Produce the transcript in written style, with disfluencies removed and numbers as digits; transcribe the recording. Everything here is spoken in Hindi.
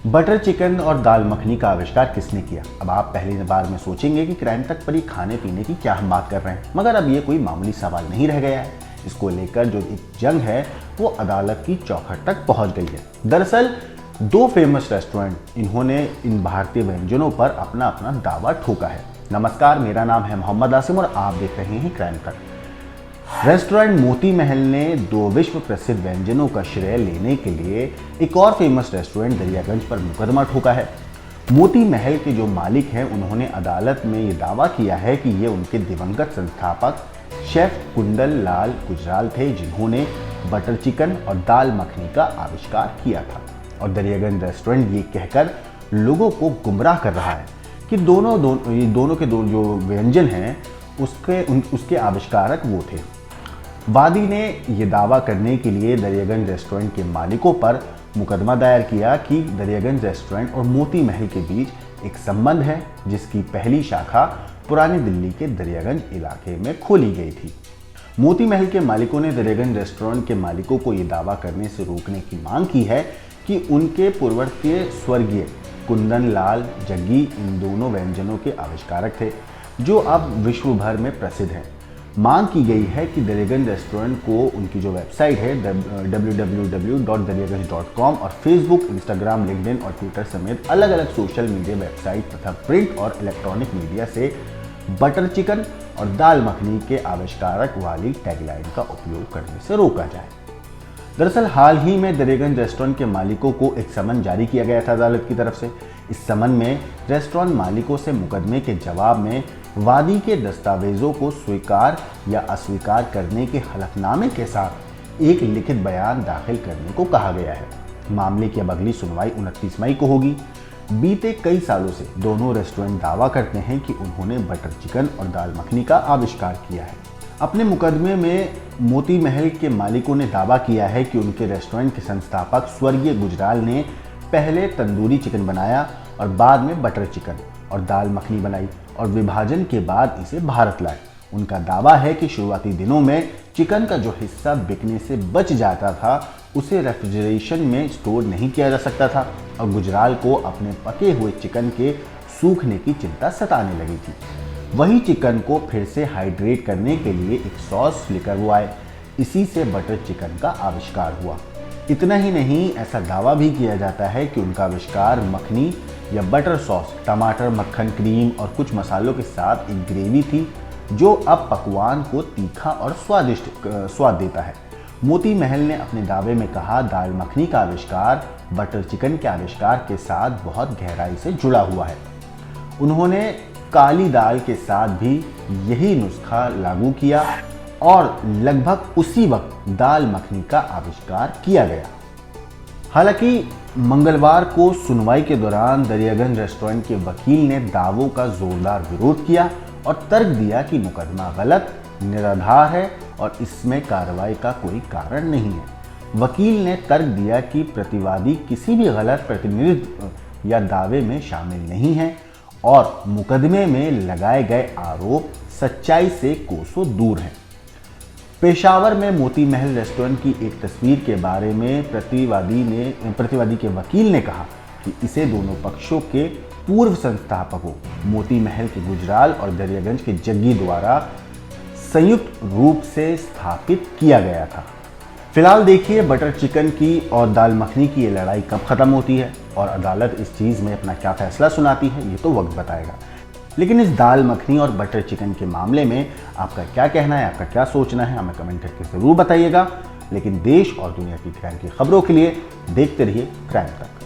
बटर चिकन और दाल मखनी का आविष्कार किसने किया? अब आप पहली बार में सोचेंगे कि क्राइम तक परी खाने पीने की क्या हम बात कर रहे हैं, मगर अब ये कोई मामूली सवाल नहीं रह गया है। इसको लेकर जो एक जंग है वो अदालत की चौखट तक पहुंच गई है। दरअसल दो फेमस रेस्टोरेंट इन्होंने इन भारतीय व्यंजनों पर अपना अपना दावा ठोका है। नमस्कार, मेरा नाम है मोहम्मद आसिम और आप देख रहे हैं क्राइम तक। रेस्टोरेंट मोती महल ने दो विश्व प्रसिद्ध व्यंजनों का श्रेय लेने के लिए एक और फेमस रेस्टोरेंट दरियागंज पर मुकदमा ठोका है। मोती महल के जो मालिक हैं उन्होंने अदालत में ये दावा किया है कि ये उनके दिवंगत संस्थापक शेफ कुंदन लाल गुजराल थे, जिन्होंने बटर चिकन और दाल मखनी का आविष्कार किया था। और दरियागंज रेस्टोरेंट ये कहकर लोगों को गुमराह कर रहा है कि दोनों के जो व्यंजन हैं उसके आविष्कारक वो थे। वादी ने यह दावा करने के लिए दरियागंज रेस्टोरेंट के मालिकों पर मुकदमा दायर किया कि दरियागंज रेस्टोरेंट और मोती महल के बीच एक संबंध है, जिसकी पहली शाखा पुरानी दिल्ली के दरियागंज इलाके में खोली गई थी। मोती महल के मालिकों ने दरियागंज रेस्टोरेंट के मालिकों को यह दावा करने से रोकने की मांग की है कि उनके पूर्ववर्ती स्वर्गीय कुंदन लाल जग्गी इन दोनों व्यंजनों के आविष्कारक थे, जो अब विश्व भर में प्रसिद्ध हैं। मांग की गई है कि दरियागंज रेस्टोरेंट को उनकी जो वेबसाइट है www.dariaganj.com और फेसबुक, इंस्टाग्राम, लिंक्डइन और ट्विटर समेत अलग अलग सोशल मीडिया वेबसाइट तथा प्रिंट और इलेक्ट्रॉनिक मीडिया से बटर चिकन और दाल मखनी के आविष्कारक वाली टैगलाइन का उपयोग करने से रोका जाए। दरअसल हाल ही में दरियागंज रेस्टोरेंट के मालिकों को एक समन जारी किया गया था अदालत की तरफ से। इस समन में रेस्टोरेंट मालिकों से मुकदमे के जवाब में वादी के दस्तावेजों को स्वीकार या अस्वीकार करने के हलफनामे के साथ एक लिखित बयान दाखिल करने को कहा गया है। मामले की अब अगली सुनवाई 29 मई को होगी। बीते कई सालों से दोनों रेस्टोरेंट दावा करते हैं कि उन्होंने बटर चिकन और दाल मखनी का आविष्कार किया है। अपने मुकदमे में मोती महल के मालिकों ने दावा किया है कि उनके रेस्टोरेंट के संस्थापक स्वर्गीय गुजराल ने पहले तंदूरी चिकन बनाया और बाद में बटर चिकन और दाल मखनी बनाई और विभाजन के बाद इसे भारत लाए। उनका दावा है कि शुरुआती दिनों में चिकन का जो हिस्सा बिकने से बच जाता था उसे रेफ्रिजरेशन में स्टोर नहीं किया जा सकता था और गुजराल को अपने पके हुए चिकन के सूखने की चिंता सताने लगी थी। वही चिकन को फिर से हाइड्रेट करने के लिए एक सॉस लेकर वो आए। इसी से बटर चिकन का आविष्कार हुआ। इतना ही नहीं, ऐसा दावा भी किया जाता है कि उनका आविष्कार मखनी या बटर सॉस, टमाटर, मक्खन, क्रीम और कुछ मसालों के साथ एक ग्रेवी थी, जो अब पकवान को तीखा और स्वादिष्ट स्वाद देता है। मोती महल ने अपने दावे में कहा, दाल मखनी का आविष्कार बटर चिकन के आविष्कार के साथ बहुत गहराई से जुड़ा हुआ है। उन्होंने काली दाल के साथ भी यही नुस्खा लागू किया और लगभग उसी वक्त दाल मखनी का आविष्कार किया गया। हालांकि मंगलवार को सुनवाई के दौरान दरियागंज रेस्टोरेंट के वकील ने दावों का जोरदार विरोध किया और तर्क दिया कि मुकदमा गलत, निराधार है और इसमें कार्रवाई का कोई कारण नहीं है। वकील ने तर्क दिया कि प्रतिवादी किसी भी गलत प्रतिनिधित्व या दावे में शामिल नहीं है और मुकदमे में लगाए गए आरोप सच्चाई से कोसों दूर हैं। पेशावर में मोती महल रेस्टोरेंट की एक तस्वीर के बारे में प्रतिवादी के वकील ने कहा कि इसे दोनों पक्षों के पूर्व संस्थापकों मोती महल के गुजराल और दरियागंज के जग्गी द्वारा संयुक्त रूप से स्थापित किया गया था। फिलहाल देखिए बटर चिकन की और दाल मखनी की ये लड़ाई कब खत्म होती है और अदालत इस चीज़ में अपना क्या फैसला सुनाती है, ये तो वक्त बताएगा। लेकिन इस दाल मखनी और बटर चिकन के मामले में आपका क्या कहना है, आपका क्या सोचना है, हमें कमेंट करके ज़रूर बताइएगा। लेकिन देश और दुनिया की क्राइम की खबरों के लिए देखते रहिए क्राइम तक।